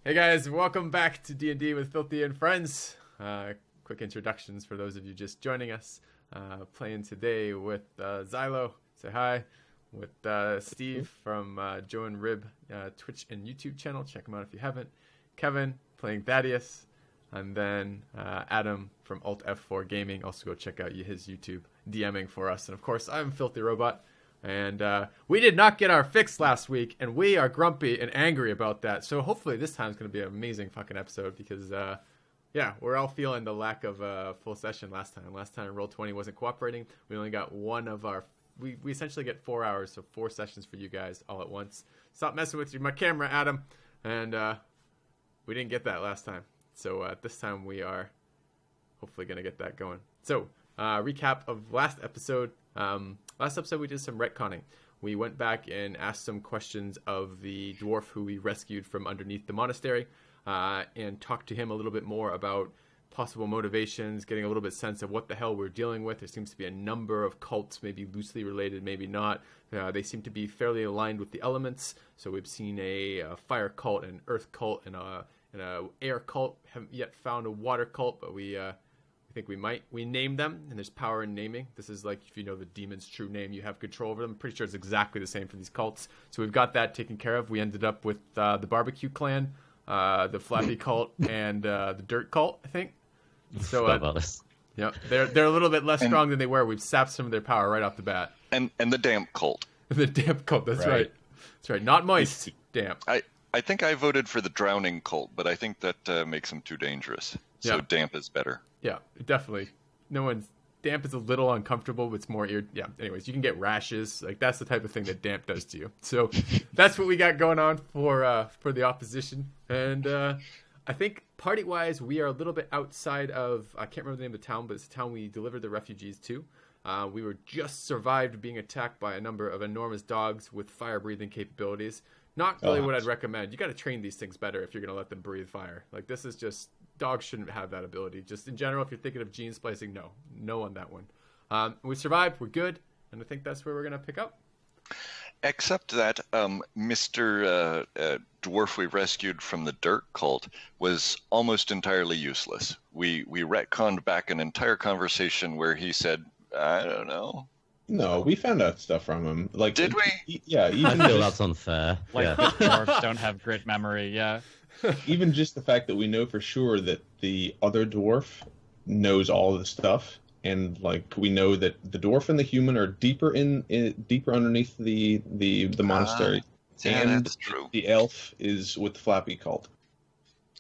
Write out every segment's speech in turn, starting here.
Hey guys, welcome back to D&D with Filthy and Friends. Quick introductions for those of you just joining us. Playing today with Xilo, say hi, with Steve from JoINRbs Twitch and YouTube channel, check him out if you haven't. Kevin playing Thaddeus, and then Adam from Altf Four Gaming, also go check out his YouTube DMing for us. And of course, I'm FilthyRobot. And we did not get our fix last week, and we are grumpy and angry about that. So hopefully this time is going to be an amazing fucking episode because, yeah, we're all feeling the lack of a full session last time. Last time Roll20 wasn't cooperating. We only got one of our... We essentially get 4 hours, so 4 sessions for you guys all at once. Stop messing with my camera, Adam. And we didn't get that last time. So this time we are hopefully going to get that going. So, recap of last episode... Last episode we did some retconning. We went back and asked some questions of the dwarf who we rescued from underneath the monastery, and talked to him a little bit more about possible motivations, getting a little bit sense of what the hell we're dealing with. There seems to be a number of cults, maybe loosely related, maybe not. They seem to be fairly aligned with the elements. So we've seen a fire cult, an earth cult, and a air cult. Haven't yet found a water cult, but we think we might. We name them, and there's power in naming. This is like if you know the demon's true name, you have control over them. I'm pretty sure it's exactly the same for these cults. So we've got that taken care of. We ended up with the barbecue clan, the flappy cult, and the dirt cult, I think. So about this. Yeah, they're a little bit less strong than they were. We've sapped some of their power right off the bat. And the damp cult. The damp cult. That's right. That's right. Not moist. Damp. I think I voted for the drowning cult, but I think that makes them too dangerous. So damp is better. Yeah, definitely. Damp is a little uncomfortable, but it's more yeah. Anyways, you can get rashes. Like that's the type of thing that damp does to you. So that's what we got going on for the opposition. And I think party-wise, we are a little bit outside of. I can't remember the name of the town, but it's the town we delivered the refugees to. We were just survived being attacked by a number of enormous dogs with fire-breathing capabilities. Not really what I'd recommend. You got to train these things better if you're going to let them breathe fire. Like this is just. Dogs shouldn't have that ability. Just in general, if you're thinking of gene splicing, no on that one. We survived. We're good, and I think that's where we're gonna pick up. Except that Mr. Dwarf we rescued from the dirt cult was almost entirely useless. We retconned back an entire conversation where he said, "I don't know." No, we found out stuff from him. Like, did we? Yeah, I feel that's unfair. Like dwarves don't have grit memory. Yeah. Even just the fact that we know for sure that the other dwarf knows all of the stuff, and like we know that the dwarf and the human are deeper underneath the monastery, and that's true. The elf is with the flappy cult.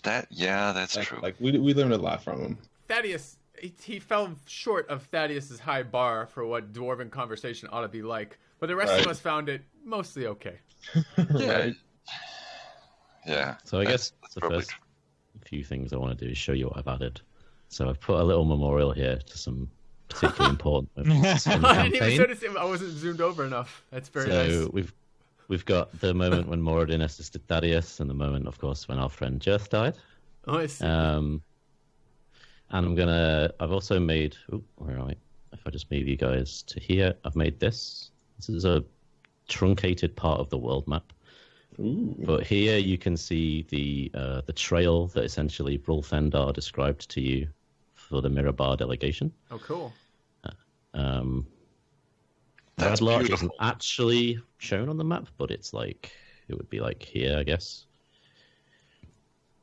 That's true. Like we learned a lot from him. Thaddeus, he fell short of Thaddeus's high bar for what dwarven conversation ought to be like, but the rest of us found it mostly okay. Right. Yeah. So I guess the first few things I want to do is show you what I've added. So I've put a little memorial here to some particularly important moments in the I didn't even campaign. notice it. I wasn't zoomed over enough. That's very nice. So we've got the moment when Moradin assisted Thaddeus, and the moment, of course, when our friend Jirth died. Oh, I see. And I've also made. Where are we? If I just move you guys to here, I've made this. This is a truncated part of the world map. Ooh. But here you can see the trail that essentially Brulfendar described to you for the Mirabar delegation. Oh, cool. That's Radlarch beautiful. isn't actually shown on the map, but it would be like here, I guess.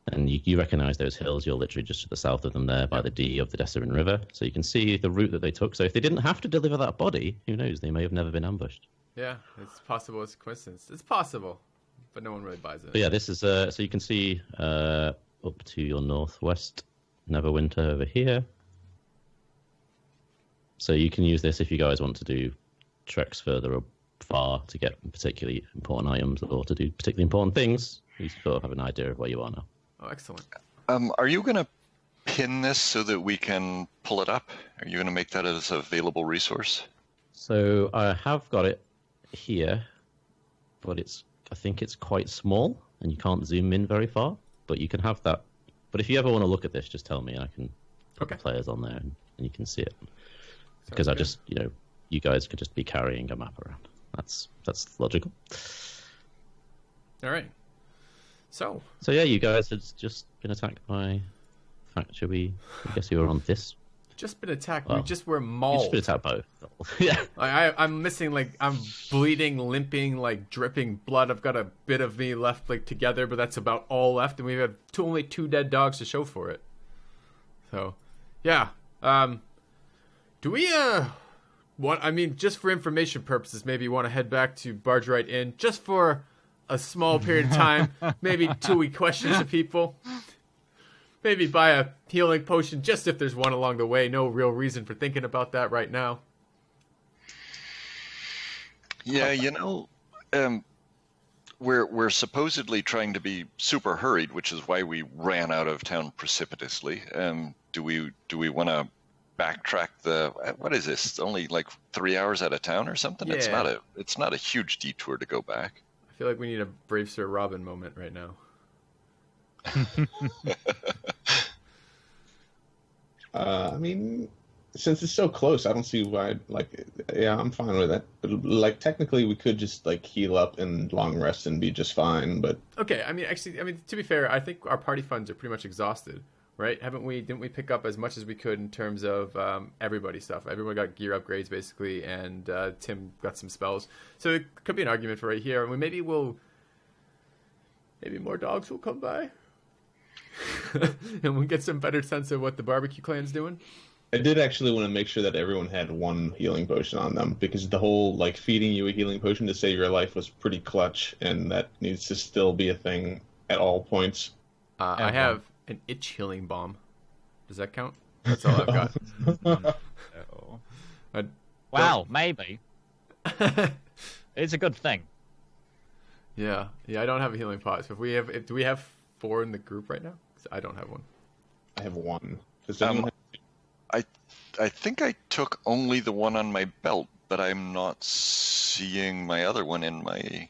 And you recognize those hills. You're literally just to the south of them there by the D of the Desserin River. So you can see the route that they took. So if they didn't have to deliver that body, who knows? They may have never been ambushed. Yeah, it's possible. It's a coincidence. It's possible, but no one really buys it. But yeah, this is so you can see up to your northwest, Neverwinter over here. So you can use this if you guys want to do treks further or far to get particularly important items or to do particularly important things. You sort of have an idea of where you are now. Oh, excellent. Are you going to pin this so that we can pull it up? Are you going to make that as an available resource? So I have got it here, but I think it's quite small and you can't zoom in very far. But you can have that. But if you ever want to look at this, just tell me and I can put the players on there and you can see it. Because I just, you guys could just be carrying a map around. That's logical. All right. So yeah, you guys had just been attacked by. I guess you were on this. just been attacked. Well, We just were You mauled. just been attacked both. Yeah. I'm missing, like, I'm bleeding, limping, like, dripping blood. I've got a bit of me left, like, together, but that's about all left, and we have only 2 dead dogs to show for it. So, yeah. Do we, just for information purposes, maybe you want to head back to Bargerite Inn, just for a small period of time, maybe 2 week questions to people. Maybe buy a healing potion, just if there's one along the way. No real reason for thinking about that right now. Yeah, we're supposedly trying to be super hurried, which is why we ran out of town precipitously. Do we want to backtrack what is this? Only like 3 hours out of town or something? Yeah. It's not a huge detour to go back. I feel like we need a Brave Sir Robin moment right now. I mean, since it's so close, I don't see why. Yeah, I'm fine with it. But like, technically, we could just like heal up and long rest and be just fine. But Okay, to be fair, I think our party funds are pretty much exhausted, right? Didn't we pick up as much as we could in terms of everybody's stuff? Everyone got gear upgrades basically, and Tim got some spells. So it could be an argument for right here. Maybe more dogs will come by. And we'll get some better sense of what the barbecue clan's doing. I did actually want to make sure that everyone had one healing potion on them, because the whole like feeding you a healing potion to save your life was pretty clutch, and that needs to still be a thing at all points. I have an itch healing bomb. Does that count? That's all I've got. No. Well, maybe. It's a good thing. Yeah. I don't have a healing pot. So do we have 4 in the group right now? 'Cause I don't have one. I have one. Does anyone have... I think I took only the one on my belt, but I'm not seeing my other one in my...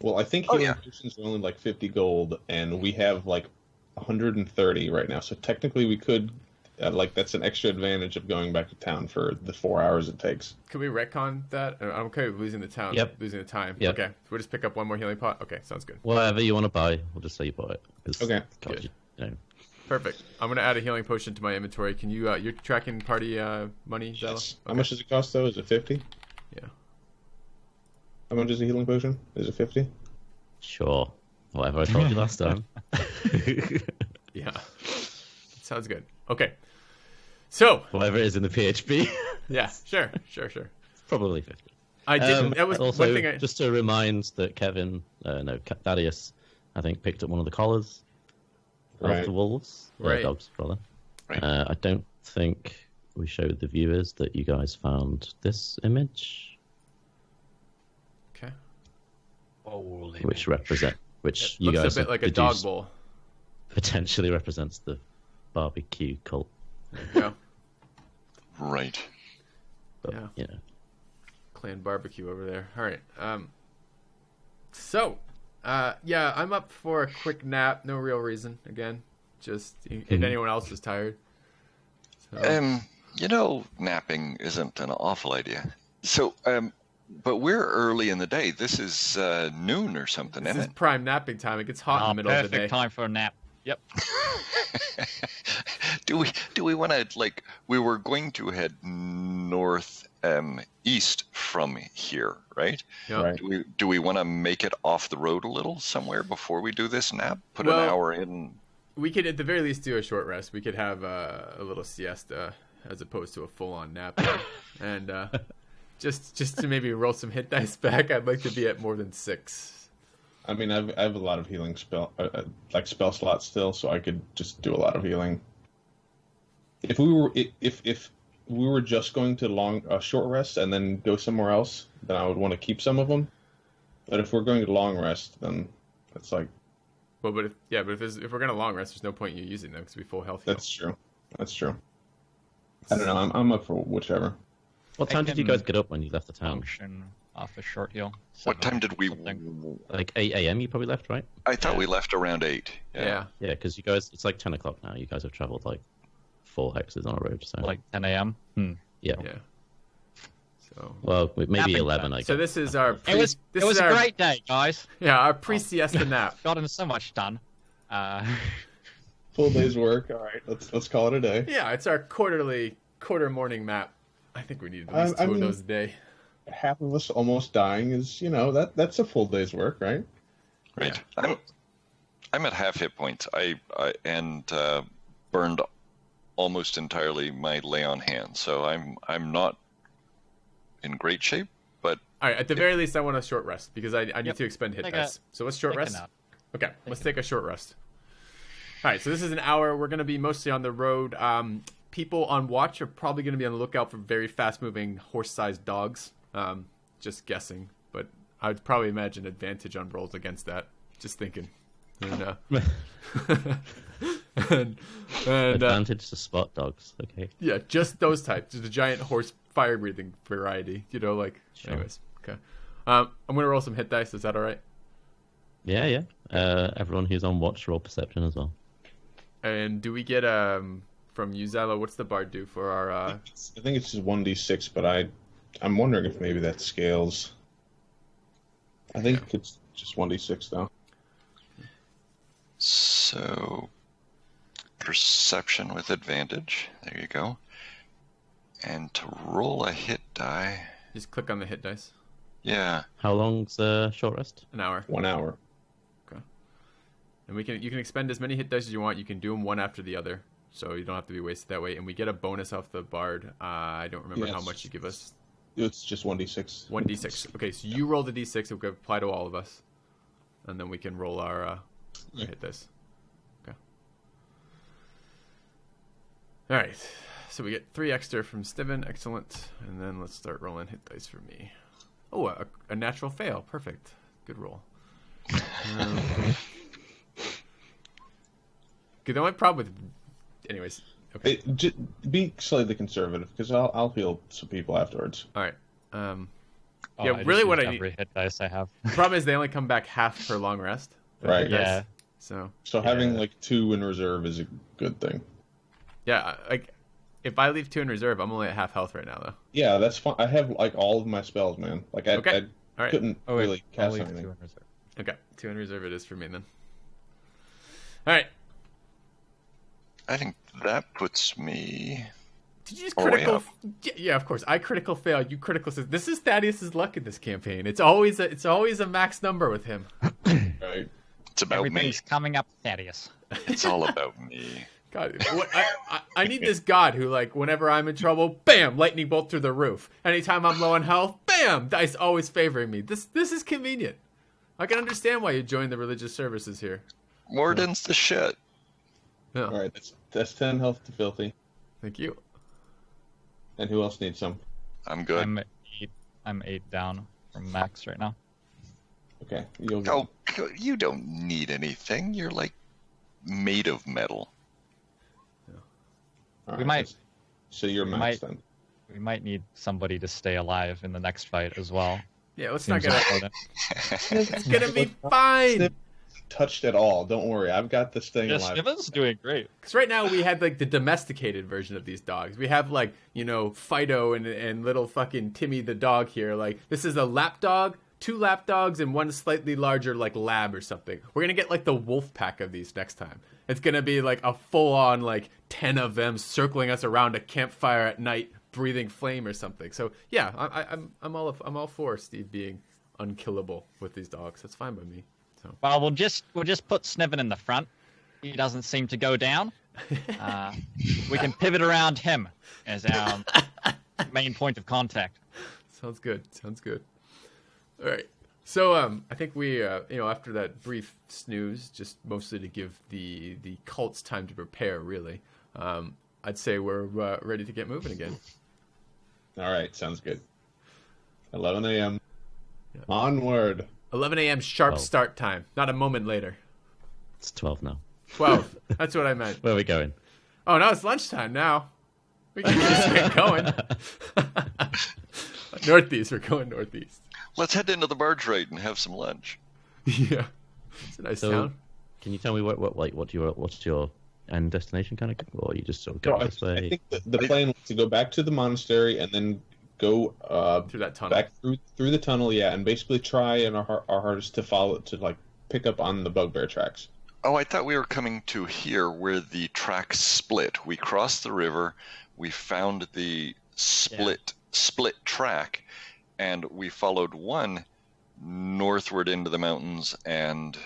Well, I think healing potions are only like 50 gold, and we have like 130 right now. So technically we could, that's an extra advantage of going back to town for the 4 hours it takes. Can we retcon that? I'm okay with losing the town. Yep. Losing the time. Yep. Okay. So we'll just pick up one more healing pot. Okay, sounds good. Whatever you want to buy, we'll just say you bought it. 'Cause, Okay. God, Good. you know. Perfect. I'm gonna add a healing potion to my inventory. Can you? You're tracking party money, Zella? Yes. How much does it cost though? Is it 50? Yeah. How much is a healing potion? Is it 50? Sure. Whatever I told you last time. Yeah. Sounds good. Okay. So. Whatever it is in the PHP. Yeah. Sure. Probably 50. I did. That was also, one thing. Just to remind that Thaddeus, I think, picked up one of the collars of the wolves. Right. Dogs, rather. Right. I don't think we showed the viewers that you guys found this image, Okay. which It you looks guys a bit have like a dog deduced bowl. potentially represents the barbecue cult. Yeah. Right. But, Yeah. you know. Clan barbecue over there. All right. Yeah, I'm up for a quick nap. No real reason. Again, just if anyone else is tired. So. Napping isn't an awful idea. So, but we're early in the day. This is noon or something, This isn't is it? prime napping time. It gets hot in the middle of the day. Perfect time for a nap. Yep. Do we want to we were going to head north east from here, right? Yep. Right. Do we want to make it off the road a little somewhere before we do this nap? Put Well, an hour in. We could, at the very least, do a short rest. We could have a little siesta as opposed to a full-on nap, and just to maybe roll some hit dice back. I'd like to be at more than 6. I mean, I have a lot of healing spell slots still, so I could just do a lot of healing. If we were just going to short rest and then go somewhere else, then I would want to keep some of them. But if we're going to long rest, then it's like... Well, but if we're gonna long rest, there's no point in you using them because we full health. That's true. I don't know. I'm up for whichever. What time did you guys get up when you left the town? Function off a short heal. What time did we? Like 8 a.m. you probably left, right? I thought we left around 8. Yeah. Yeah, because you guys, it's like 10 o'clock now. You guys have traveled like 4 hexes on a road. So Like 10 a.m. yeah. Yeah. So Oh. Well, maybe Napping 11, time. I guess. So this is our. It was a great day, guys. Yeah, our pre-siesta nap. Gotten so much done. Full day's work. All right, let's call it a day. Yeah, it's our quarter morning map. I think we need at least two of those a day. Half of us almost dying is, that's a full day's work, right? Right. Yeah. I'm at half hit points. I burned almost entirely my lay on hand, so I'm not in great shape. But all right, at the very least, I want a short rest because I need to expend hit dice. So let's short rest. Okay, let's take a short rest. All right, so this is an hour. We're going to be mostly on the road. People on watch are probably going to be on the lookout for very fast-moving horse-sized dogs. Just guessing, but I would probably imagine advantage on rolls against that. Just thinking. And advantage to spot dogs. Okay. Yeah, just those types. Just the giant horse fire-breathing variety. Sure. Anyways. Okay. I'm going to roll some hit dice. Is that all right? Yeah. Everyone who's on watch roll perception as well. And do we get from you, Xilo, what's the bard do for our? I think it's just 1d6, but I'm wondering if maybe that scales. I think it's just 1d6 though. So, perception with advantage. There you go. And to roll a hit die. Just click on the hit dice. Yeah. How long's the short rest? An hour. 1 hour. Okay. And you can expend as many hit dice as you want. You can do them one after the other, so you don't have to be wasted that way. And we get a bonus off the bard. I don't remember how much you give us. It's just 1d6. 1d6. Okay, so you roll the d6. It will apply to all of us, and then we can roll our hit dice. Okay. All right. So we get 3 extra from Steven. Excellent. And then let's start rolling hit dice for me. Oh, a natural fail. Perfect. Good roll. Okay, the only problem with... Anyways. Okay. Be slightly conservative, because I'll heal some people afterwards. All right. Yeah, really what I need... Every hit dice I have. The problem is they only come back half per long rest. Right. Yeah. So having 2 in reserve is a good thing. Yeah, if I leave 2 in reserve, I'm only at half health right now, though. Yeah, that's fine. I have all of my spells, man. I right. couldn't really cast anything. 2 in reserve. Okay, 2 in reserve it is for me then. All right. I think that puts me... Did you just critical? Yeah, of course. I critical fail. You critical. This is Thaddeus' luck in this campaign. It's always a max number with him. Right. It's about Everything's me. coming up, Thaddeus. It's all about me. God, I need this god who, whenever I'm in trouble, bam, lightning bolt through the roof. Anytime I'm low on health, bam, dice always favoring me. This is convenient. I can understand why you joined the religious services here. Morden's the shit. Yeah. All right, that's 10 health to Filthy. Thank you. And who else needs some? I'm good. I'm 8 down from max right now. Okay. You'll get... Oh, you don't need anything. You're made of metal. All We might. So you're max then. We might need somebody to stay alive in the next fight as well. Yeah, let's Seems not get important. It's gonna be fine. Touched at all. Don't worry. I've got this thing Yeah, alive. Sniven's doing great. Because right now we have the domesticated version of these dogs. We have Fido and little fucking Timmy the dog here. This is a lap dog, 2 lap dogs, and 1 slightly larger lab or something. We're gonna get the wolf pack of these next time. It's gonna be a full on 10 of them circling us around a campfire at night, breathing flame or something. So yeah, I'm all for Steve being unkillable with these dogs. That's fine by me. So. Well, we'll just put Sniven in the front. He doesn't seem to go down. We can pivot around him as our main point of contact. Sounds good. All right. So I think we after that brief snooze, just mostly to give the cults time to prepare, really. I'd say we're ready to get moving again. All right. Sounds good. 11 a.m. Yeah. Onward. 11 a.m. sharp start time, not a moment later. It's 12 now. 12. That's what I meant. Where are we going? Oh, no, it's lunchtime now. We can just get going. Northeast. We're going northeast. Let's head into the barge ride and have some lunch. Yeah. It's a nice town. Can you tell me what's your end destination kind of, or you just sort of go this way? I think the plan was to go back to the monastery and then go Through that tunnel. back through the tunnel, yeah, and basically try our hardest to follow to like pick up on the bugbear tracks. Oh, I thought we were coming to here where the tracks split. We crossed the river, we found the split track, and we followed one northward into the mountains and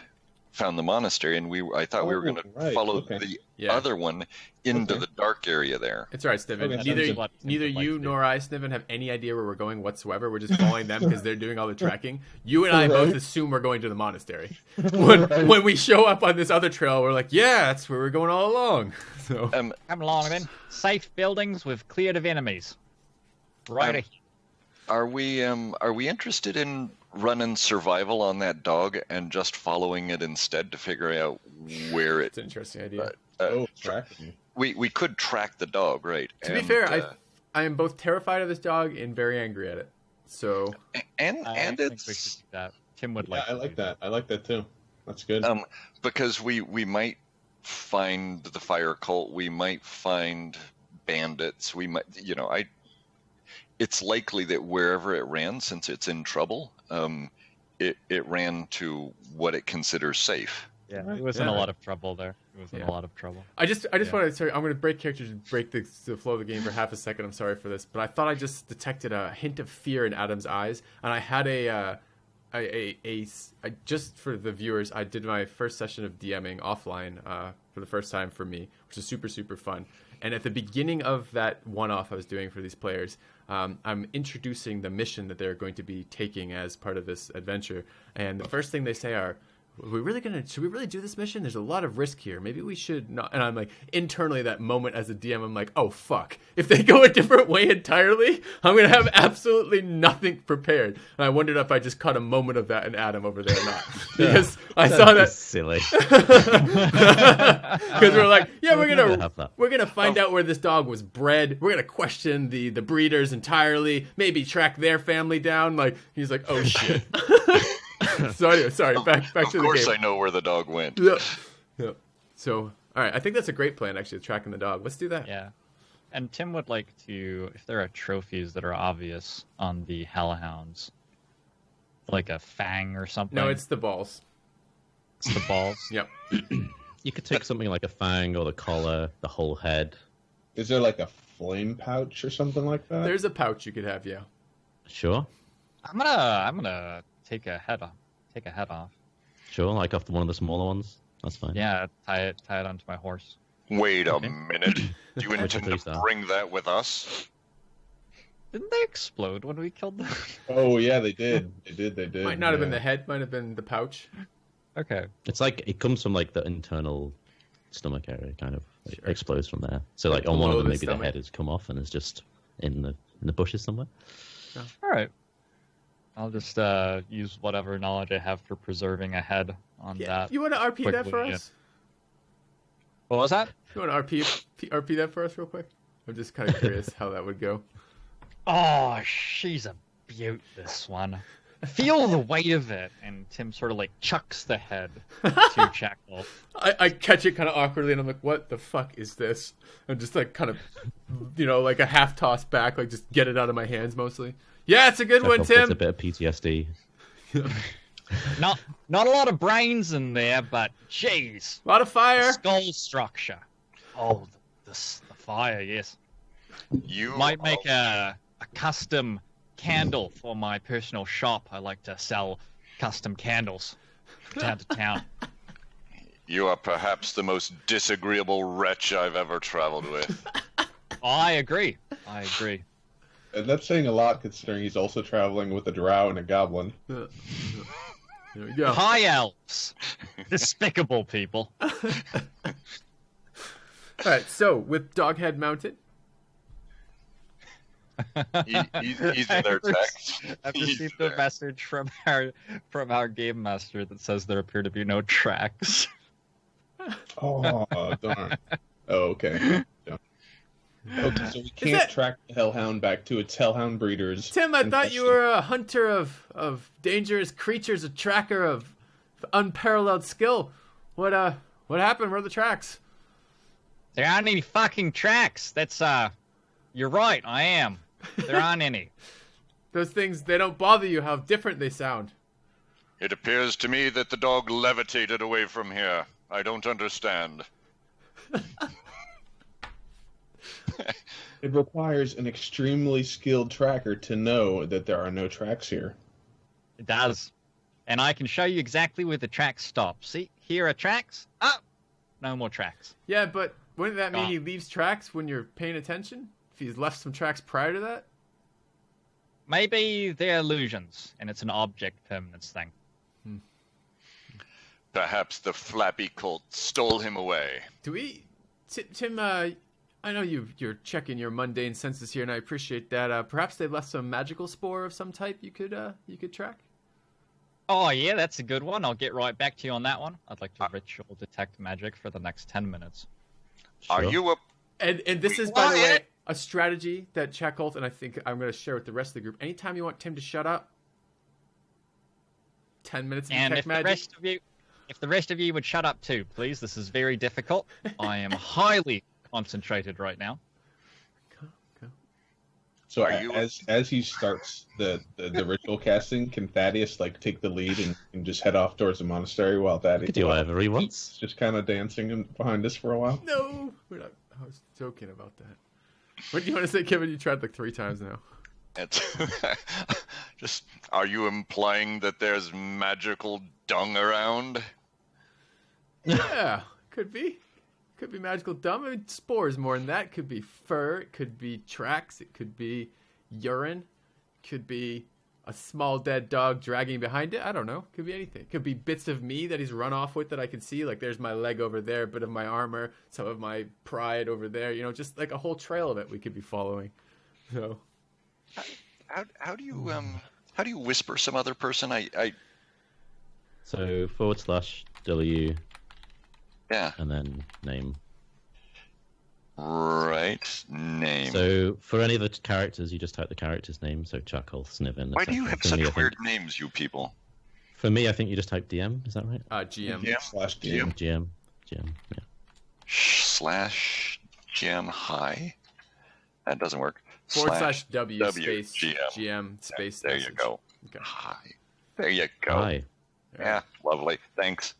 found the monastery. And I thought we were going to follow the other one into the dark area there. It's all right, Sniven. Okay, Neither you nor I, Sniven, have any idea where we're going whatsoever. We're just following them because they're doing all the tracking. You and I both assume we're going to the monastery. When we show up on this other trail, we're like, yeah, that's where we're going all along. So Come along then. Safe buildings with cleared of enemies. Right. Are we interested in running survival on that dog and just following it instead to figure out where it's an interesting idea. Tracking. We could track the dog, right? To be fair, I am both terrified of this dog and very angry at it. So and I think it's we should do that. Tim would like. I like that. I like that too. That's good. Because we might find the fire cult, we might find bandits, we might, it's likely that wherever it ran, since it's in trouble, it ran to what it considers safe. Yeah, it was in a lot of trouble there. It was in a lot of trouble. I just want to sorry, I'm going to break characters and break the flow of the game for half a second. I'm sorry for this, but I thought I just detected a hint of fear in Adam's eyes, and I had I just for the viewers, I did my first session of DMing offline for the first time for me, which is super, super fun. And at the beginning of that one-off I was doing for these players, I'm introducing the mission that they're going to be taking as part of this adventure. And the first thing they say are, should we really do this mission? There's a lot of risk here. Maybe we should not. And I'm like, internally, that moment as a DM, I'm like, oh, fuck. If they go a different way entirely, I'm going to have absolutely nothing prepared. And I wondered if I just caught a moment of that in Adam over there or not. Because I saw that. Silly. Because we're like, yeah, we're gonna find out where this dog was bred. We're gonna question the breeders entirely. Maybe track their family down. Like he's like, oh shit. So anyway, sorry. Back to the game. Of course, I know where the dog went. Yeah. So all right, I think that's a great plan. Actually, tracking the dog. Let's do that. Yeah. And Tim would like to, if there are trophies that are obvious on the hellhounds, like a fang or something. No, it's the balls. It's the balls. Yep. You could take something like a fang or the collar, the whole head. Is there like a flame pouch or something like that? There's a pouch you could have, yeah. Sure. I'm gonna take a head off. Sure, like off one of the smaller ones. That's fine. Yeah, tie it onto my horse. Wait a minute. Do you intend to bring that with us? Didn't they explode when we killed them? Oh yeah, they did. They did. Might not have been the head. Might have been the pouch. Okay. It's like it comes from like the internal stomach area, kind of explodes from there. So like on one of them, maybe the head has come off and is just in the bushes somewhere. Yeah. All right. I'll just use whatever knowledge I have for preserving a head on that. You want to RP that for quickly, us? What was that? You want to RP that for us real quick? I'm just kind of curious how that would go. Oh, she's a beaut, this one. Feel the weight of it. And Tim sort of like chucks the head to Chakolth. I catch it kind of awkwardly, and I'm like, what the fuck is this? I'm just like kind of, like a half toss back, like just get it out of my hands mostly. Yeah, it's a good one, Tim. It's a bit of PTSD. Not a lot of brains in there, but jeez. A lot of fire. The skull structure. Oh, the fire, yes. You might make a custom candle for my personal shop. I like to sell custom candles from town to town. You are perhaps the most disagreeable wretch I've ever traveled with. I agree. And that's saying a lot considering he's also traveling with a drow and a goblin. There we go. High elves. Despicable people. Alright, so with Doghead mounted. He's in their text. I've received a message from our game master that says there appear to be no tracks. Oh, darn. Oh, okay. Okay, so we can't track the hellhound back to its hellhound breeders. Tim, I thought you were a hunter of dangerous creatures, a tracker of unparalleled skill. What happened? Where are the tracks? There aren't any fucking tracks. That's you're right, I am. There aren't any. Those things, they don't bother you how different they sound. It appears to me that the dog levitated away from here. I don't understand. It requires an extremely skilled tracker to know that there are no tracks here. It does. And I can show you exactly where the tracks stop. See, here are tracks. Oh, no more tracks. Yeah, but wouldn't that mean Gone. he leaves tracks when you're paying attention? If he's left some tracks prior to that? Maybe they're illusions, and it's an object permanence thing. Perhaps the flappy colt stole him away. Do we... Tim, I know you're checking your mundane senses here, and I appreciate that. Perhaps they've left some magical spore of some type you could track? Oh, yeah, that's a good one. I'll get right back to you on that one. I'd like to ritual detect magic for the next 10 minutes. Are Sure. you a... And this is, by the way, a strategy that Chakolth, and I think I'm going to share with the rest of the group. Anytime you want Tim to shut up, 10 minutes of And detect if magic. the rest of you would shut up too, please. This is very difficult. I am highly concentrated right now. So Are you- as he starts the ritual casting, can Thaddeus take the lead and just head off towards the monastery while He Thaddeus could do whatever he wants. just kind of dancing behind us for a while? No, we're not. I was joking about that. What do you want to say, Kevin? You tried 3 times now. It's just, are you implying that there's magical dung around? Yeah, could be. Could be magical dumb. I mean, spores more than that. Could be fur. It could be tracks. It could be urine. Could be a small dead dog dragging behind it. I don't know. Could be anything. Could be bits of me that he's run off with that I can see. Like there's my leg over there, a bit of my armor, some of my pride over there. You know, just like a whole trail of it we could be following. So How do you whisper some other person? I So /W yeah, and then name. right name. So for any of the characters, you just type the character's name. So Chakolth, Sniven. Why do you etc. have For me, I such think- weird names, you people? For me, I think you just type DM. Is that right? GM. Yeah. /DM. GM. Yeah. /GM high. That doesn't work. /W W, space GM. GM space. There you message. go. Okay. Hi. There you go. Hi. Yeah, lovely. Thanks.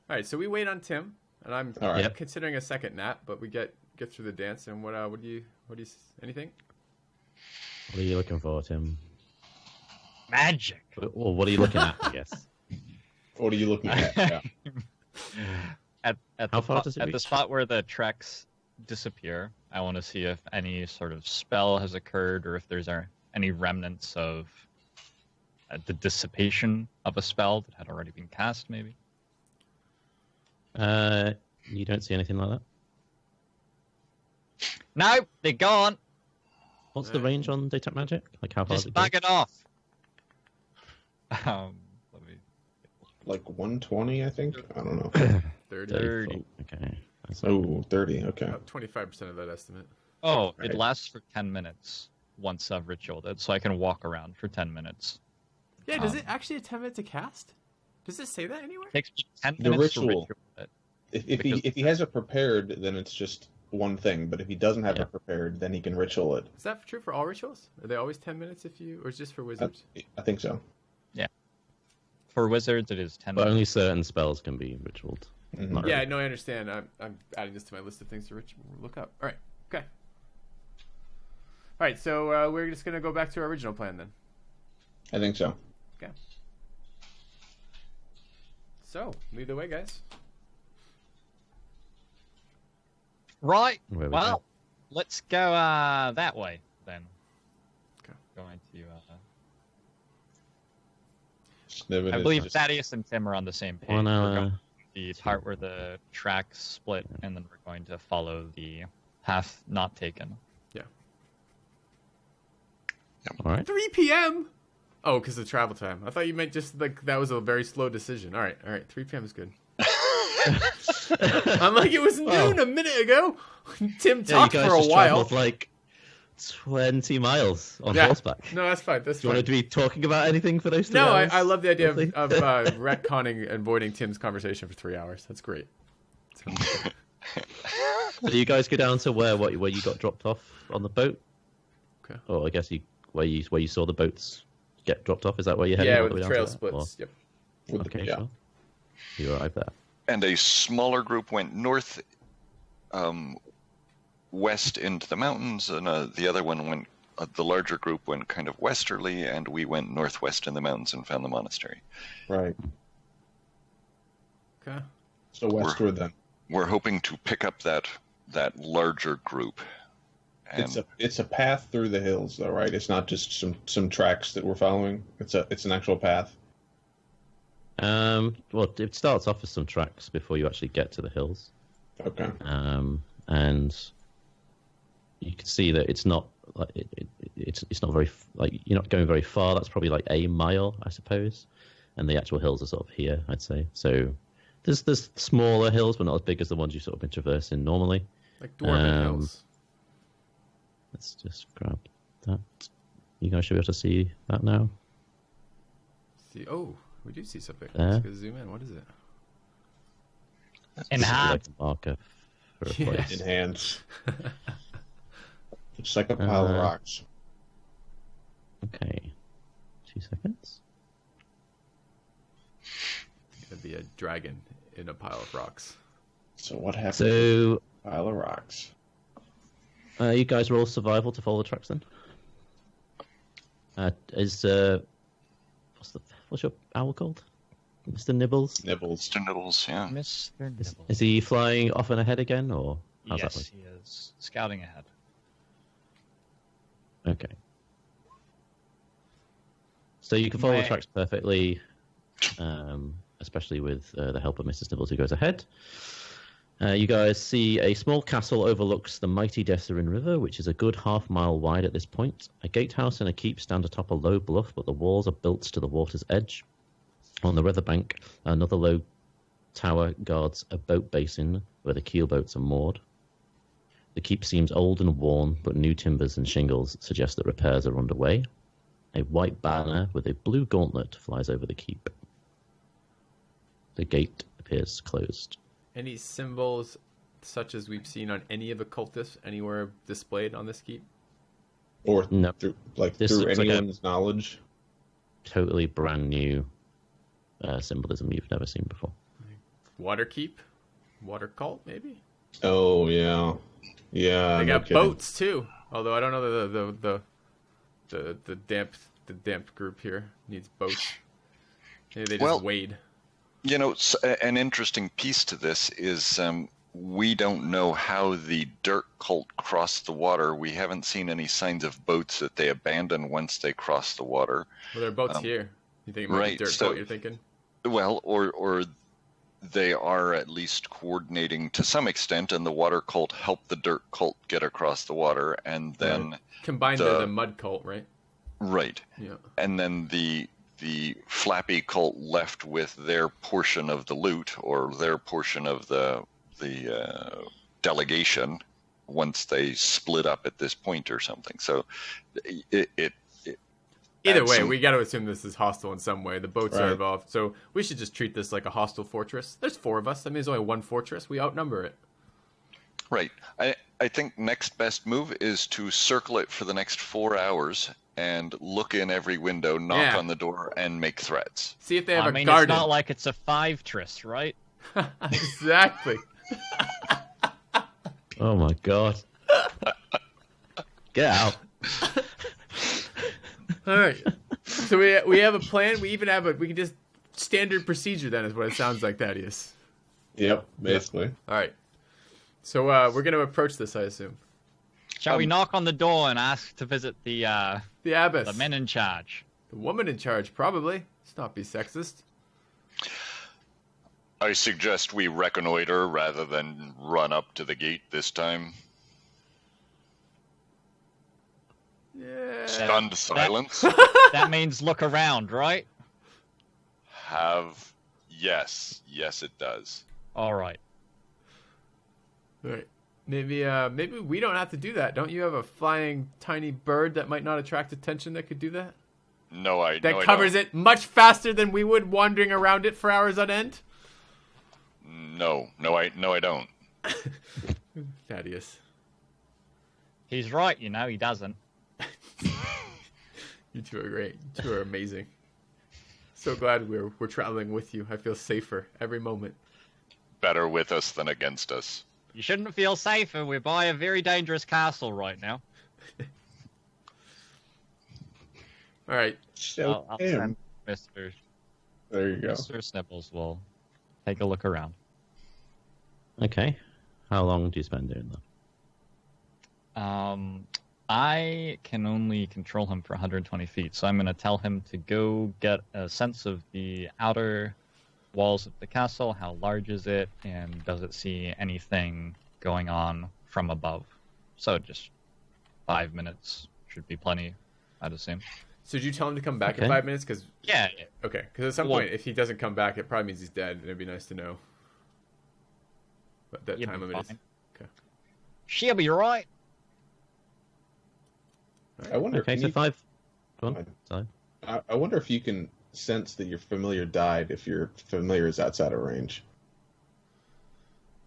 All right, so we wait on Tim, and I'm All right. Yep. considering a second nap, but we get through the dance. And what do you anything? What are you looking for, Tim? Magic. Well, what are you looking at, I guess? What are you looking at? Yeah. At How the far does it at the reach? spot where the tracks disappear, I want to see if any sort of spell has occurred or if there's any remnants of the dissipation of a spell that had already been cast, maybe. You don't see anything like that? No, they're gone. What's the range on detect magic? Like how far does Just it go? bug it off. Let me. 120, I think. I don't know. 30. 30. Okay. That's Oh, 30. Okay. About 25% of that estimate. Oh, Right. it lasts for 10 minutes once I've ritualed it, so I can walk around for 10 minutes. Yeah, does it actually have 10 minutes to cast? Does it say that anywhere? It takes me 10 The minutes to ritual. ritual it. If he has it prepared, then it's just one thing. But if he doesn't have Yeah. it prepared, then he can ritual it. Is that true for all rituals? Are they always 10 minutes or is it just for wizards? I think so. For wizards, it is 10 But minutes. only certain spells can be ritualed. Mhm. Not Yeah, really. no, I understand. I'm adding this to my list of things to look up. All right, okay. All right, so we're just going to go back to our original plan then. I think so. Okay. So, lead the way, guys. Right. Where we Well, go? let's go that way then. Okay. Going to. Sniven I is- believe Thaddeus and Tim are on the same page. Well, We're no, going to the part where the tracks split, and then we're going to follow the path not taken. all right. 3 p.m. Oh, because of travel time. I thought you meant just like that was a very slow decision. All right. 3 p.m. is good. I'm like, it was noon a minute ago. Tim Yeah, you talked guys for a just while. traveled like 20 miles on Yeah. horseback. No, that's fine. That's Do you fine. want to be talking about anything for those 3 No, hours? I love the idea of roughly? retconning and avoiding Tim's conversation for 3 hours. That's great. So do you guys go down to where you got dropped off on the boat? Okay. Oh, I guess where you saw the boats get dropped off. Is that where you're heading? Yeah, all with the the way down trail to that? splits. Yep. Or... Okay, yeah. sure. You arrived there. And a smaller group went north, west into the mountains, and the other one went. The larger group went kind of westerly, and we went northwest in the mountains and found the monastery. Right. Okay. So westward then. We're hoping to pick up that larger group. And It's a path through the hills, though, right? It's not just some tracks that we're following. It's an actual path. Well, it starts off with some tracks before you actually get to the hills. Okay. And you can see that it's not like it's not very like you're not going very far. That's probably like a mile, I suppose. And the actual hills are sort of here, I'd say. So there's smaller hills, but not as big as the ones you sort of been traversing normally. Like Dwarven Hills. Let's just grab that. You guys should be able to see that now. See, oh, we do see something. There. Let's go zoom in. What is it? Like a marker for a place. Enhance. It's like a pile of rocks. Okay. 2 seconds. It'd be a dragon in a pile of rocks. So what happened? So Pile of rocks. you guys roll survival to follow the tracks then. What's your owl called? Mr. Nibbles? Nibbles. Mr. Nibbles, yeah. Mr. Nibbles. Is he flying off and ahead again, or how's Yes, that he is scouting ahead. look? Okay. So you can follow the tracks perfectly, especially with the help of Mr. Nibbles, who goes ahead. You guys see a small castle overlooks the mighty Desserin River, which is a good half-mile wide at this point. A gatehouse and a keep stand atop a low bluff, but the walls are built to the water's edge. On the riverbank, another low tower guards a boat basin where the keel boats are moored. The keep seems old and worn, but new timbers and shingles suggest that repairs are underway. A white banner with a blue gauntlet flies over the keep. The gate appears closed. Any symbols such as we've seen on any of the cultists anywhere displayed on this keep? Or No. through This looks like anyone's knowledge. Totally brand new symbolism you've never seen before. Water keep? Water cult, maybe? Oh yeah, yeah. They no got kidding. boats too. Although I don't know the damp group here needs boats. Maybe they just wade. You know, an interesting piece to this is we don't know how the dirt cult crossed the water. We haven't seen any signs of boats that they abandon once they cross the water. Well, there are boats here. You think it might be dirt cult, you're thinking? Well, or they are at least coordinating to some extent, and the water cult helped the dirt cult get across the water, and then... Combined they're the mud cult, right? Right. Yeah. And then the flappy cult left with their portion of the loot, or their portion of the delegation, once they split up at this point or something. So it either way, we got to assume this is hostile in some way. The boats are involved, so we should just treat this like a hostile fortress. There's 4 of us. I mean, there's only one fortress. We outnumber it. Right. I think next best move is to circle it for the next 4 hours and look in every window, knock on the door, and make threats. See if they have a garden. It's not like it's a 5-tris, right? Exactly. Oh my god. Get out. All right. So we have a plan. We even have we can just standard procedure then is what it sounds like, Thaddeus. Yep, basically. All right. So we're going to approach this, I assume. Shall we knock on the door and ask to visit the abbess, the men in charge? The woman in charge, probably. Let's not be sexist. I suggest we reconnoiter rather than run up to the gate this time. Yeah. Stunned silence. That means look around, right? Yes, it does. All right. All right. Maybe we don't have to do that. Don't you have a flying tiny bird that might not attract attention that could do that? That covers it much faster than we would wandering around it for hours on end? No, I don't. Thaddeus. He's right, he doesn't. You two are great. You two are amazing. So glad we're traveling with you. I feel safer every moment. Better with us than against us. You shouldn't feel safer. We're by a very dangerous castle right now. All right. So I'll send Mr. there you go. Mr. Snibbles will take a look around. Okay. How long do you spend doing that? I can only control him for 120 feet, so I'm going to tell him to go get a sense of the outer walls of the castle. How large is it, and does it see anything going on from above? So just 5 minutes should be plenty, I'd assume. So did you tell him to come back in Okay. 5 minutes? Cause, Yeah. okay, because at some Well- point, if he doesn't come back, it probably means he's dead, and it'd be nice to know what that You'd time be limit is. fine. Okay. She'll be right. I wonder. Okay, Can so you, 5. Go on. Fine. Sorry. I wonder if you can sense that your familiar died if your familiar is outside of range.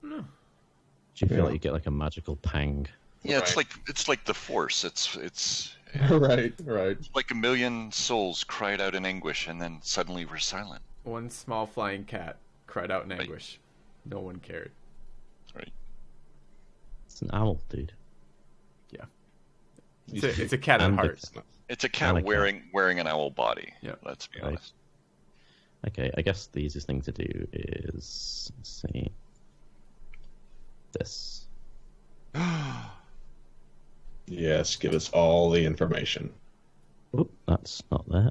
No. Do you feel Yeah. like you get like a magical pang? Yeah, Right. it's like the Force. It's Right. like a million souls cried out in anguish, and then suddenly we're silent. One small flying cat cried out in Right. anguish. No one cared. Right. It's an owl, dude. It's a cat at And heart. It's a cat And a cat. wearing an owl body. Yeah. Let's be Right. honest. Okay, I guess the easiest thing to do is, let's see, this. Yes, give us all the information. Oop, that's not there.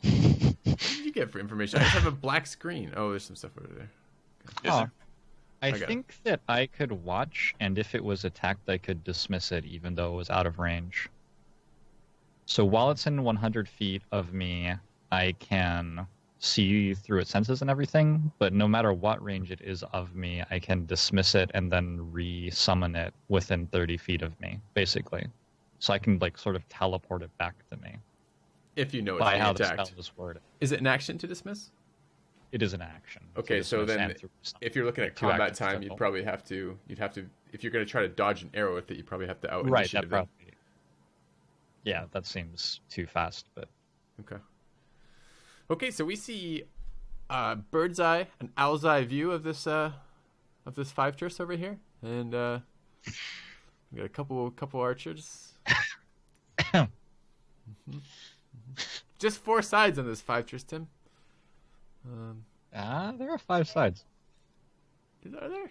What did you get for information? I just have a black screen. Oh, there's some stuff over there. Yes, Oh. sir. I got it. think that I could watch, and if it was attacked, I could dismiss it, even though it was out of range. So while it's in 100 feet of me, I can see through its senses and everything, but no matter what range it is of me, I can dismiss it and then re-summon it within 30 feet of me, basically. So I can, like, sort of teleport it back to me If you know it's by being how the attacked. spell was worded. Is it an action to dismiss? It is an action. Okay, so dismiss then and through summon. if you're looking at Two combat actions time, total. you'd have to, if you're going to try to dodge an arrow with it, you probably have to out Right, initiative that them. probably... Yeah, that seems too fast, but... Okay. Okay, so we see bird's eye, an owl's eye view of this five turfs over here, and we got a couple archers. Just 4 sides on this five turfs, Tim. There are 5 sides. Are there?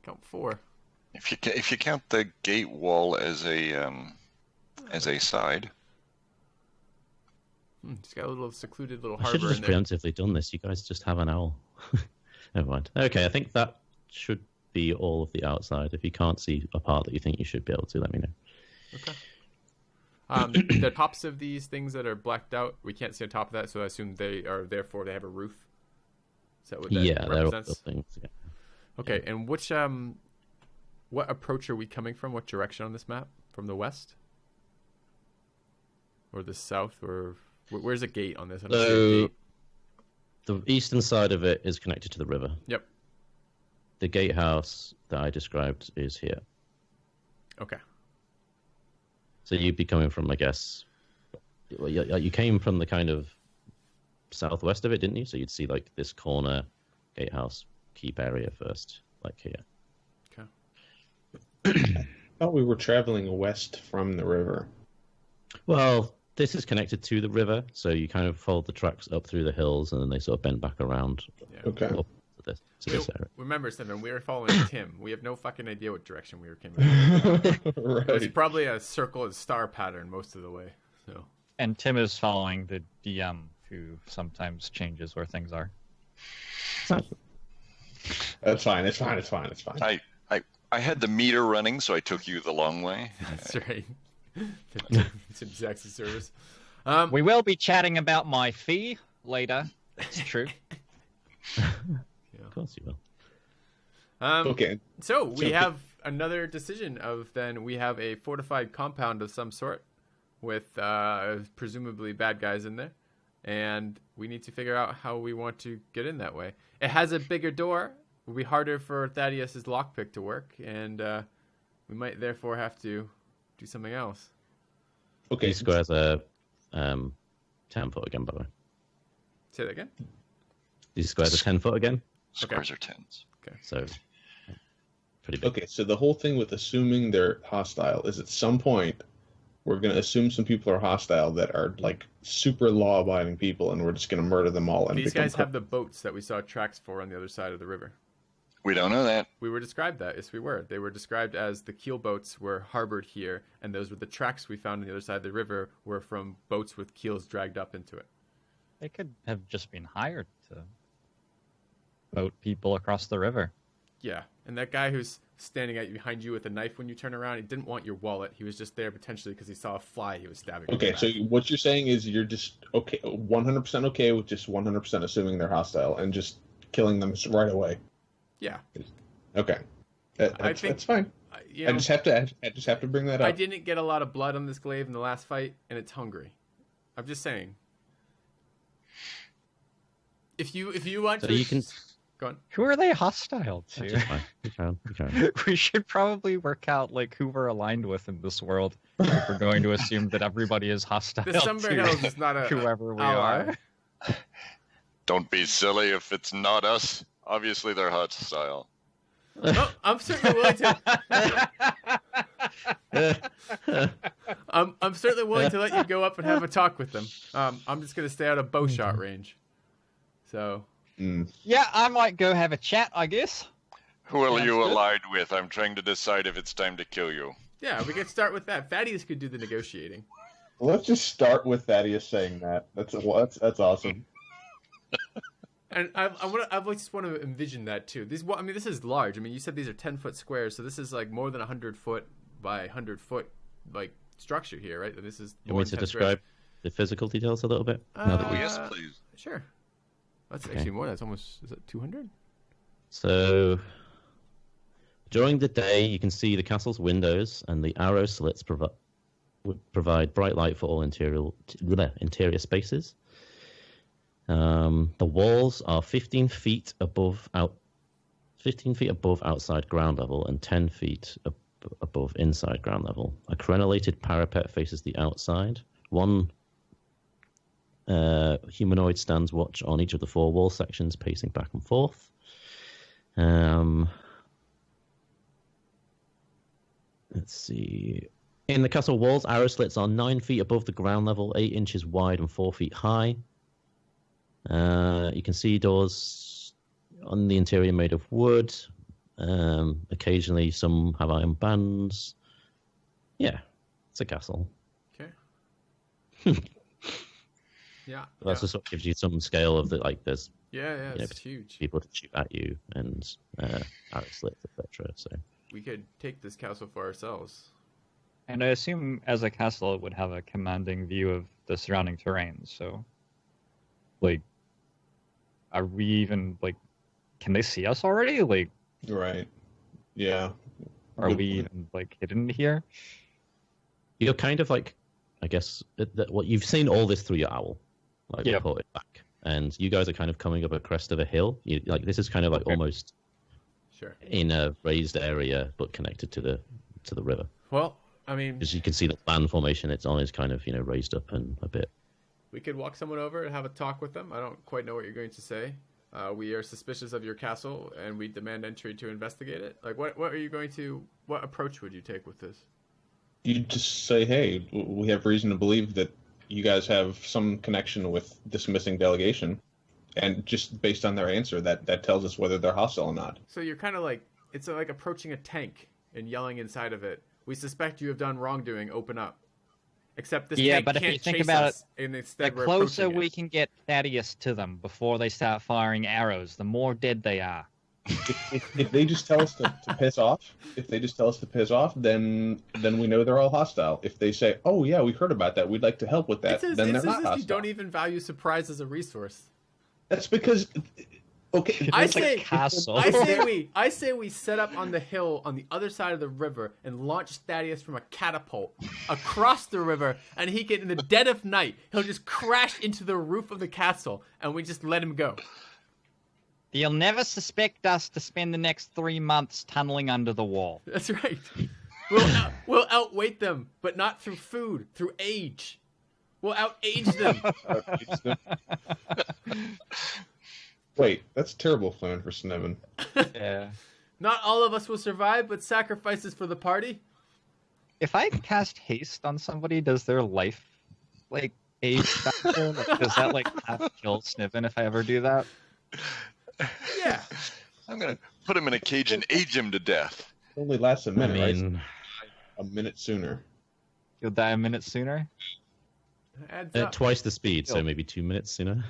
Count 4. If you count the gate wall as a side, Just got a little secluded little I should harbor have in just there. preemptively done this. You guys just have an owl. Never mind. Okay, I think that should be all of the outside. If you can't see a part that you think you should be able to, let me know. Okay. The tops of these things that are blacked out, we can't see on top of that, so I assume they are therefore they have a roof. Is that what that Yeah, they're all represents? buildings. Yeah. Okay, and what approach are we coming from? What direction on this map? From the west, or the south, or where's a gate on this? I don't see a So gate. the eastern side of it is connected to the river. Yep. The gatehouse that I described is here. Okay. So you'd be coming from, I guess, well, you came from the kind of southwest of it, didn't you? So you'd see like this corner gatehouse keep area first, like here. Okay. I thought we were traveling west from the river. Well, this is connected to the river, so you kind of follow the tracks up through the hills, and then they sort of bend back around Yeah. Okay. up to this area. Remember, Stephen, we were following Tim. We have no fucking idea what direction we were coming. It was Right. probably a circle and star pattern most of the way. So. And Tim is following the DM, who sometimes changes where things are. That's fine. It's fine. It's fine. It's fine. I had the meter running, so I took you the long way. That's right. Tim's Zax's service. We will be chatting about my fee later. It's true. Of course you will. Okay. So we have another decision of then we have a fortified compound of some sort with presumably bad guys in there, and we need to figure out how we want to get in that way. It has a bigger door. It will be harder for Thaddeus's lockpick to work, and we might therefore have to do something else. Okay. These squares are 10 foot again, by the way. Say that again. These squares are 10 foot again. Squares are tens. So pretty big. Okay, so the whole thing with assuming they're hostile is at some point we're going to assume some people are hostile that are like super law-abiding people, and we're just going to murder them all. And These guys have the boats that we saw tracks for on the other side of the river. We don't know that. We were described that. Yes, we were. They were described as the keel boats were harbored here, and those were the tracks we found on the other side of the river were from boats with keels dragged up into it. They could have just been hired to boat people across the river. Yeah, and that guy who's standing behind you with a knife when you turn around, he didn't want your wallet. He was just there potentially because he saw a fly he was stabbing. Okay, so what you're saying is you're just 100% okay with just 100% assuming they're hostile and just killing them right away. Yeah. Okay, that's fine. I just have to bring that up. I didn't get a lot of blood on this glaive in the last fight, and it's hungry. I'm just saying. If you want So to, you can. go on. Who are they hostile to? Just fine. You can. We should probably work out like who we're aligned with in this world if we're going to assume that everybody is hostile The Sunbear to Hills is not a whoever we ally. are. Don't be silly if it's not us. Obviously, they're hostile. Oh, I'm certainly willing to. I'm certainly willing to let you go up and have a talk with them. I'm just gonna stay out of bow shot range. So. Yeah, I might go have a chat, I guess. Who are Sounds you good. allied with? I'm trying to decide if it's time to kill you. Yeah, we could start with that. Thaddeus could do the negotiating. Let's just start with Thaddeus saying that. That's awesome. And I just want to envision that too. This is large. I mean, you said these are 10-foot squares, so this is like more than 100-foot by 100-foot like structure here, right? This is. You want me to describe the physical details a little bit? Now that Yes, please. Sure. That's actually more. That's almost. Is that 200? So, during the day, you can see the castle's windows, and the arrow slits would provide bright light for all interior spaces. The walls are 15 feet above outside ground level and 10 feet above inside ground level. A crenellated parapet faces the outside. One humanoid stands watch on each of the 4 wall sections, pacing back and forth. Let's see. In the castle walls, arrow slits are 9 feet above the ground level, 8 inches wide and 4 feet high. You can see doors on the interior made of wood. Occasionally, some have iron bands. Yeah, it's a castle. Okay. Yeah. That's just what gives you some scale of there's Yeah, it's huge. people to shoot at you and arrow slits, etc. So We could take this castle for ourselves. And I assume as a castle it would have a commanding view of the surrounding terrain, so like are we even can they see us already? Right. Yeah. Are we even hidden here? you're kind of I guess what you've seen all this through your owl, Yep. reported back, and you guys are kind of coming up a crest of a hill. This is kind of almost Sure. in a raised area, but connected to the river. Well, I mean, As you can see, the land formation it's on is kind of raised up and a bit. we could walk someone over and have a talk with them. I don't quite know what you're going to say. We are suspicious of your castle, and we demand entry to investigate it. What approach would you take with this? You just say, hey, we have reason to believe that you guys have some connection with this missing delegation. And just based on their answer, that tells us whether they're hostile or not. So you're kind of it's like approaching a tank and yelling inside of it, "We suspect you have done wrongdoing. Open up." Except this tank but if can't you think chase about us, it, and The instead we're closer approaching we it. can get Thaddeus to them before they start firing arrows, the more dead they are. If they just tell us to piss off, then we know they're all hostile. If they say, oh yeah, we heard about that, we'd like to help with that, It's then they're as not if hostile. you don't even value surprise as a resource. That's because, okay, I It's like say- a castle. I say we set up on the hill on the other side of the river and launch Thaddeus from a catapult across the river, and he can, in the dead of night, he'll just crash into the roof of the castle, and we just let him go. You'll never suspect us to spend the next 3 months tunneling under the wall. That's right. We'll outweight them, but not through food, through age. We'll out-age them. Wait, that's a terrible plan for Sniven. Yeah. Not all of us will survive, but sacrifices for the party. If I cast haste on somebody, does their life age factor? Does that half kill Sniven if I ever do that? Yeah. I'm gonna put him in a cage and age him to death. It only lasts a minute, I mean, right? A minute sooner. You'll die a minute sooner? Adds up. twice the speed, so maybe 2 minutes sooner.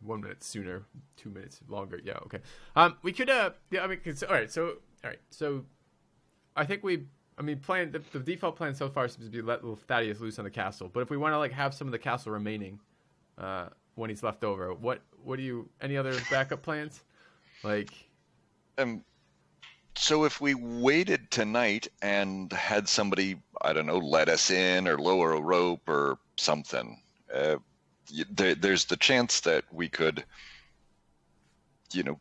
1 minute sooner, 2 minutes longer. Yeah, okay. We could, all right. So, I think plan the default plan so far seems to be let little Thaddeus loose on the castle. But if we want to have some of the castle remaining, when he's left over, any other backup plans? So if we waited tonight and had somebody, I don't know, let us in or lower a rope or something, there's the chance that we could,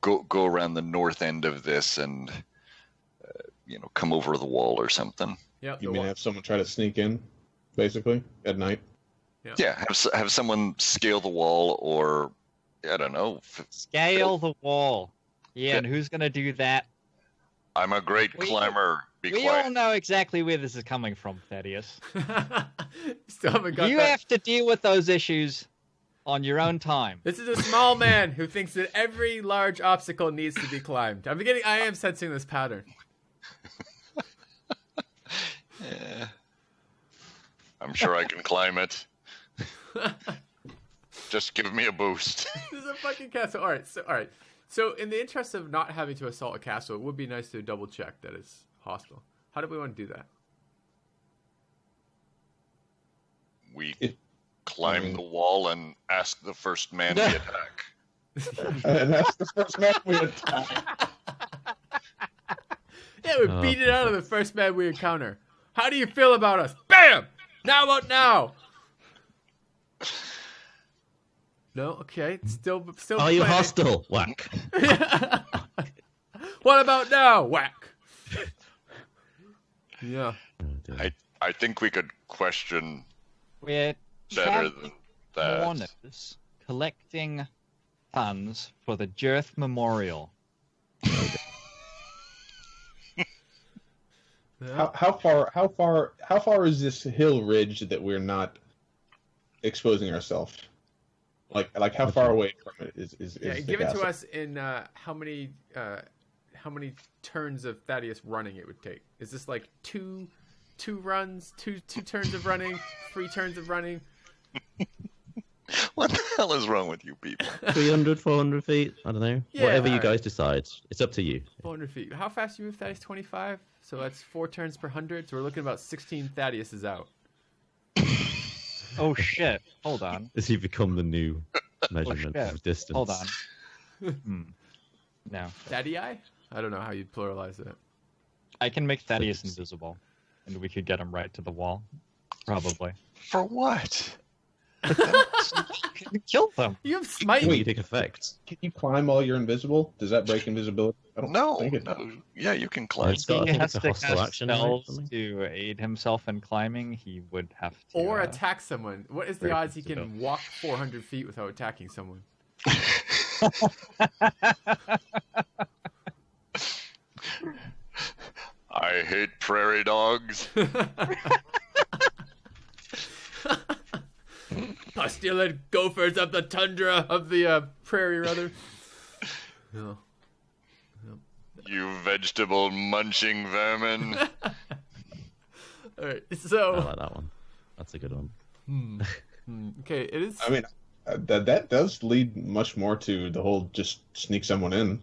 go around the north end of this and, come over the wall or something. Yeah. You mean have someone try to sneak in, basically, at night? Yeah, have someone scale the wall or, I don't know. Scale the wall. Yeah, and who's going to do that? I'm a great climber. Be We quiet. all know exactly where this is coming from, Thaddeus. Still haven't got You that. have to deal with those issues on your own time. This is a small man who thinks that every large obstacle needs to be climbed. I am sensing this pattern. Yeah. I'm sure I can climb it. Just give me a boost. This is a fucking castle. All right. So in the interest of not having to assault a castle, it would be nice to double check that it's hostile. How do we want to do that? We climb the wall and ask the first man we attack. And that's the first man we attack. Yeah, we beat it out of the first man we encounter. How do you feel about us? Bam! Now about now? No, okay. Still. Are you playing. hostile? Whack. What about now? Whack. Yeah. I think we could question We're better than that. Warners collecting funds for the Jirth Memorial. How far is this hill ridge that we're not exposing ourselves? Like how far away from it is Yeah, the give it to castle? us in how many turns of Thaddeus running it would take. Is this like two runs, two turns of running, 3 turns of running? What the hell is wrong with you people? 300, 400 feet? I don't know. Yeah, Whatever you alright. guys decide. It's up to you. 400 feet. How fast do you move, Thaddeus? 25? So that's 4 turns per 100. So we're looking about 16 Thaddeus out. Oh shit! Hold on. Does he become the new measurement shit. of distance? Hold on. No, Thaddeus? I don't know how you'd pluralize it. I can make Thaddeus invisible, and we could get him right to the wall. Probably. For what? Kill them. You have smite. Comedic effects. Can you climb while you're invisible? Does that break invisibility? I don't No, think it no. Yeah, you can climb. It's got- I He think has it's a to hostile cast action, right, spells something? to aid himself in climbing. He would have to. Or attack someone. What is the Very odds he possible. can walk 400 feet without attacking someone? I hate prairie dogs. Postulate gophers of the tundra of the prairie, rather. No. You vegetable munching vermin. All right, I so like that one. That's a good one. okay, it is. I mean, that does lead much more to the whole just sneak someone in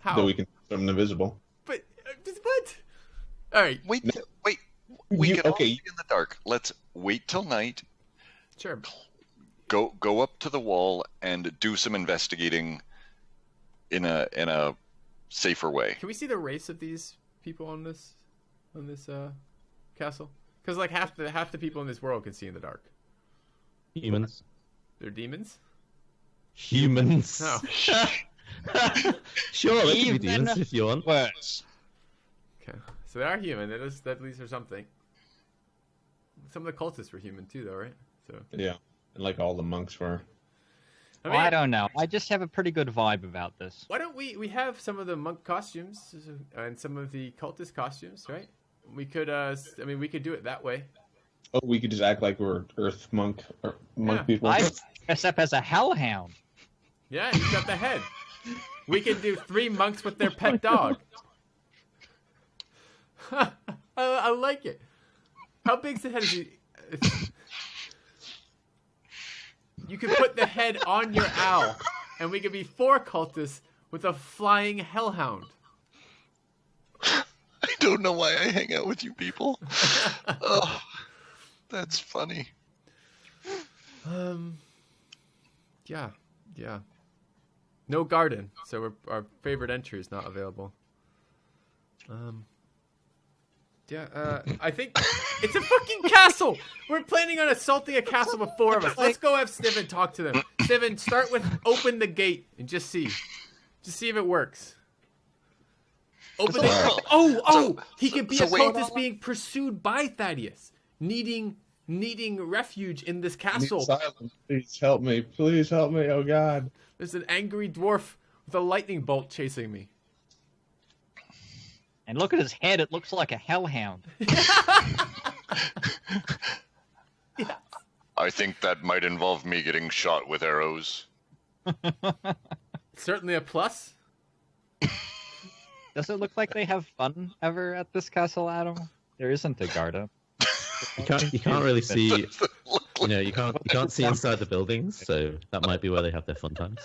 How? that we can make them invisible. But what? All right, We can all okay. be in the dark. Let's wait till night. sure. Go up to the wall and do some investigating in a safer way. Can we see the race of these people on this castle? Because like half the people in this world can see in the dark. Humans. They're demons. Humans. Oh, Sure, they can be Even demons if you want. Worse. So they are human. That at least there's something. Some of the cultists were human too, though, right? So Yeah, and like all the monks were. I don't know. I just have a pretty good vibe about this. Why don't we have some of the monk costumes and some of the cultist costumes, right? We could, we could do it that way. Oh, we could just act like we're Earth monk or monk people. I dress up as a hellhound. Yeah, he's got the head. We could do 3 monks with their pet dog. I like it. How big's the head? You could put the head on your owl, and we could be 4 cultists with a flying hellhound. I don't know why I hang out with you people. Oh, that's funny. Yeah. No garden, so our favorite entry is not available. I think it's a fucking castle. We're planning on assaulting a castle with 4 of us. Let's go have Sniven talk to them. Sniven, start with open the gate and just see if it works. Open it. He could be a cultist being pursued by Thaddeus, needing refuge in this castle. Please help me. Please help me. Oh God. There's an angry dwarf with a lightning bolt chasing me. And look at his head. It looks like a hellhound. Yeah. I think that might involve me getting shot with arrows. Certainly a plus. Does it look like they have fun ever at this castle, Adam? There isn't a Garda. You can't really see. You can't see inside the buildings, so that might be where they have their fun times.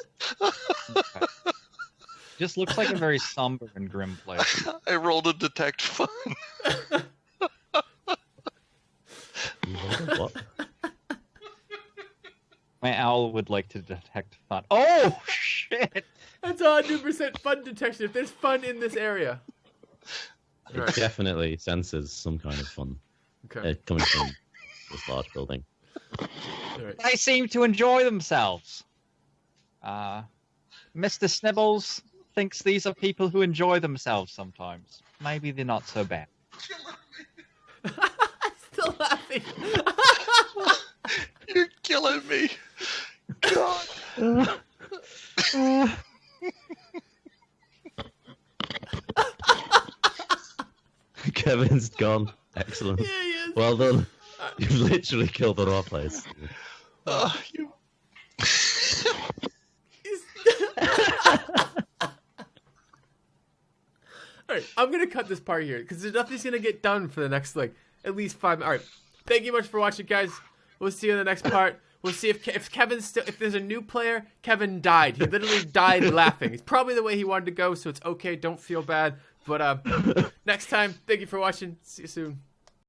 Just looks like a very somber and grim place. I rolled a detect fun. What? My owl would like to detect fun. Oh, shit! That's 100% fun detection. If there's fun in this area. It Right. definitely senses some kind of fun Okay. coming from this large building. All right. They seem to enjoy themselves. Mr. Snibbles thinks these are people who enjoy themselves sometimes. Maybe they're not so bad. Still laughing. You're killing me. God. Kevin's gone. Excellent. Yeah, he is. Well done. You've literally killed the raw place. You... Alright, I'm gonna cut this part here because nothing's gonna get done for the next at least 5 minutes. Alright, thank you much for watching, guys. We'll see you in the next part. We'll see if Kevin's still, if there's a new player. Kevin died. He literally died laughing. It's probably the way he wanted to go, so it's okay. Don't feel bad. But next time, thank you for watching. See you soon.